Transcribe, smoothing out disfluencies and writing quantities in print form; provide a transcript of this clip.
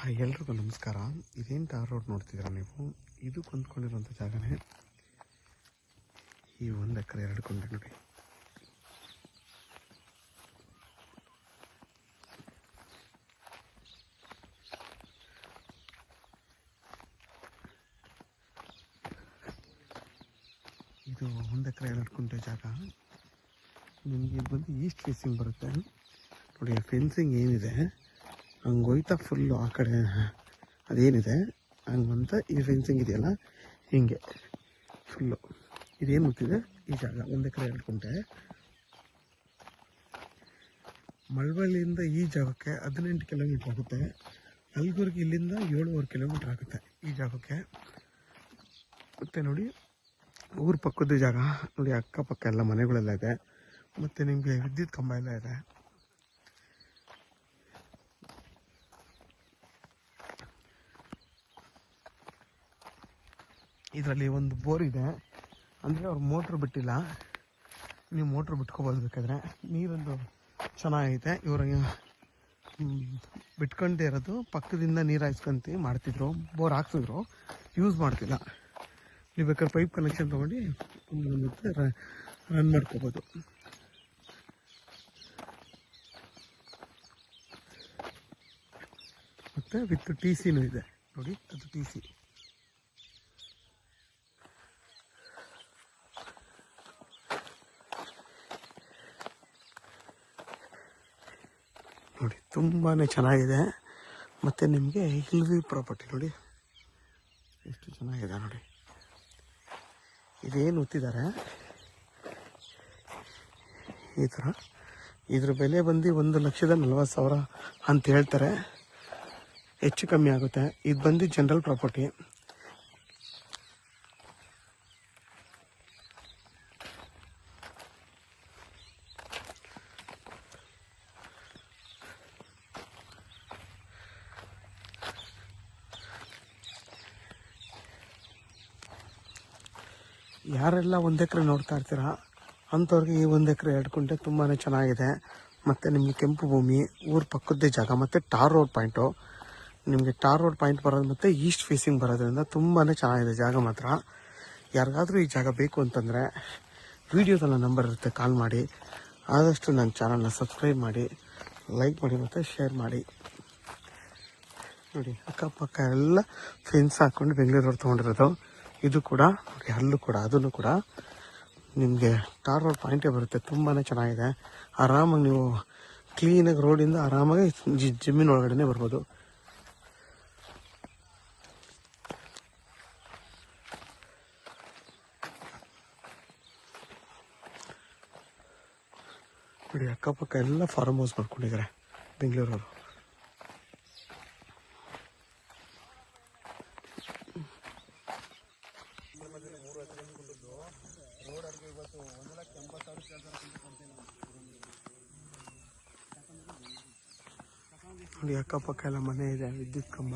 Hi, ಎಲ್ರಿಗೂ ನಮಸ್ಕಾರ. ಇದೇನು ಟಾರ್ ರೋಡ್ ನೋಡ್ತಿದ್ದೀರಾ ನೀವು? ಇದು ಕೊಂಡ್ಕೊಂಡಿರೋಂಥ ಜಾಗನೇ ಈ 1 ಎಕರೆ 2 ಕೊಂಡೆ ನೋಡಿ. ಇದು 1 ಎಕರೆ 2 ಕುಂಟೆ ಜಾಗ. ನಿಮಗೆ ಇದು ಬಂದು ಈಸ್ಟ್ ಫೇಸಿಂಗ್ ಬರುತ್ತೆ ನೋಡಿ. ಫೆನ್ಸಿಂಗ್ ಏನಿದೆ ಹಂಗೆ ಹೋಯ್ತಾ ಫುಲ್ಲು ಆ ಕಡೆ ಅದೇನಿದೆ ಹಂಗಂತ ಈ ಫೆನ್ಸಿಂಗ್ ಇದೆಯಲ್ಲ ಹಿಂಗೆ ಫುಲ್ಲು ಇದೇನು ಗೊತ್ತಿದೆ ಈ ಜಾಗ 1 ಎಕರೆ 2 ಕುಂಟೆ. ಮಳವಳ್ಳಿಯಿಂದ ಈ ಜಾಗಕ್ಕೆ 18 ಕಿಲೋಮೀಟ್ರ್ ಆಗುತ್ತೆ. ಅಲ್ಗುರ್ಗಿ ಇಲ್ಲಿಂದ 7.5 ಕಿಲೋಮೀಟ್ರ್ ಆಗುತ್ತೆ ಈ ಜಾಗಕ್ಕೆ. ಮತ್ತು ನೋಡಿ ಊರ ಪಕ್ಕದ ಜಾಗ ನೋಡಿ, ಅಕ್ಕಪಕ್ಕ ಎಲ್ಲ ಮನೆಗಳೆಲ್ಲ ಇದೆ. ಮತ್ತು ನಿಮಗೆ ವಿದ್ಯುತ್ ಕಂಬ ಎಲ್ಲ ಇದೆ. ಇದರಲ್ಲಿ ಒಂದು ಬೋರ್ ಇದೆ, ಅಂದರೆ ಅವ್ರು ಮೋಟ್ರ್ ಬಿಟ್ಟಿಲ್ಲ, ನೀವು ಮೋಟ್ರ್ ಬಿಟ್ಕೊಬೋದು ಬೇಕಾದ್ರೆ. ನೀರೊಂದು ಚೆನ್ನಾಗೈತೆ. ಇವ್ರಿಗೆ ಬಿಟ್ಕೊಂಡೇ ಇರೋದು ಪಕ್ಕದಿಂದ ನೀರು ಹಾಯಿಸ್ಕೊಂತ ಮಾಡ್ತಿದ್ರು, ಬೋರ್ ಹಾಕ್ಸಿದ್ರು, ಯೂಸ್ ಮಾಡ್ತಿಲ್ಲ. ನೀವು ಬೇಕಾದ್ರೆ ಪೈಪ್ ಕನೆಕ್ಷನ್ ತೊಗೊಂಡು ಮತ್ತೆ ರನ್ ಮಾಡ್ಕೋಬೋದು. ಮತ್ತು ವಿತ್ ಟಿ ಸಿನೂ ಇದೆ ನೋಡಿ, ಅದು ಟಿ ಸಿ. ನೋಡಿ ತುಂಬಾ ಚೆನ್ನಾಗಿದೆ. ಮತ್ತು ನಿಮಗೆ ಹಿಲ್ ವ್ಯೂ ಪ್ರಾಪರ್ಟಿ ನೋಡಿ ಎಷ್ಟು ಚೆನ್ನಾಗಿದೆ ನೋಡಿ. ಇದೇನು ಹೊತ್ತಿದ್ದಾರೆ ಈ ಥರ. ಇದ್ರ ಬೆಲೆ ಬಂದು 1,40,000 ಅಂತ ಹೇಳ್ತಾರೆ, ಹೆಚ್ಚು ಕಮ್ಮಿ ಆಗುತ್ತೆ. ಇದು ಬಂದು ಜನರಲ್ ಪ್ರಾಪರ್ಟಿ. ಯಾರೆಲ್ಲ 1 ಎಕರೆ ನೋಡ್ತಾ ಇರ್ತೀರಾ ಅಂಥವ್ರಿಗೆ ಈ 1 ಎಕರೆ 2 ಕುಂಟೆ ತುಂಬಾ ಚೆನ್ನಾಗಿದೆ. ಮತ್ತು ನಿಮಗೆ ಕೆಂಪು ಭೂಮಿ, ಊರ ಪಕ್ಕದ್ದೇ ಜಾಗ, ಮತ್ತು ಟಾರ್ ರೋಡ್ ಪಾಯಿಂಟು. ನಿಮಗೆ ಟಾರ್ ರೋಡ್ ಪಾಯಿಂಟ್ ಬರೋದು ಮತ್ತು ಈಸ್ಟ್ ಫೇಸಿಂಗ್ ಬರೋದ್ರಿಂದ ತುಂಬಾ ಚೆನ್ನಾಗಿದೆ ಜಾಗ ಮಾತ್ರ. ಯಾರಿಗಾದರೂ ಈ ಜಾಗ ಬೇಕು ಅಂತಂದರೆ ವೀಡಿಯೋದಲ್ಲ ನಂಬರ್ ಇರುತ್ತೆ, ಕಾಲ್ ಮಾಡಿ. ಆದಷ್ಟು ನನ್ನ ಚಾನಲ್ನ ಸಬ್ಸ್ಕ್ರೈಬ್ ಮಾಡಿ, ಲೈಕ್ ಮಾಡಿ ಮತ್ತು ಶೇರ್ ಮಾಡಿ. ನೋಡಿ ಅಕ್ಕಪಕ್ಕ ಎಲ್ಲ ಫೆನ್ಸ್ ಹಾಕ್ಕೊಂಡು ಬೆಂಗಳೂರವ್ರು ತೊಗೊಂಡಿರೋದು. ಇದು ಕೂಡ ನೋಡಿ, ಅಲ್ಲೂ ಕೂಡ ಅದನ್ನು ಕೂಡ ನಿಮಗೆ ಟಾರ್ ರೋಡ್ ಪಾಯಿಂಟೇ ಬರುತ್ತೆ. ತುಂಬಾ ಚೆನ್ನಾಗಿದೆ. ಆರಾಮಾಗಿ ನೀವು ಕ್ಲೀನಾಗಿ ರೋಡಿಂದ ಆರಾಮಾಗಿ ಜಮೀನು ಒಳಗಡೆ ಬರ್ಬೋದು. ನೋಡಿ ಅಕ್ಕಪಕ್ಕ ಎಲ್ಲ ಫಾರ್ಮ್ ಹೌಸ್ ಮಾಡ್ಕೊಂಡಿದ್ದಾರೆ ಬೆಂಗಳೂರವರು. ನೋಡಿ ಅಕ್ಕಪಕ್ಕ ಎಲ್ಲ ಮನೆ ಇದೆ, ವಿದ್ಯುತ್ ಕಂಬ.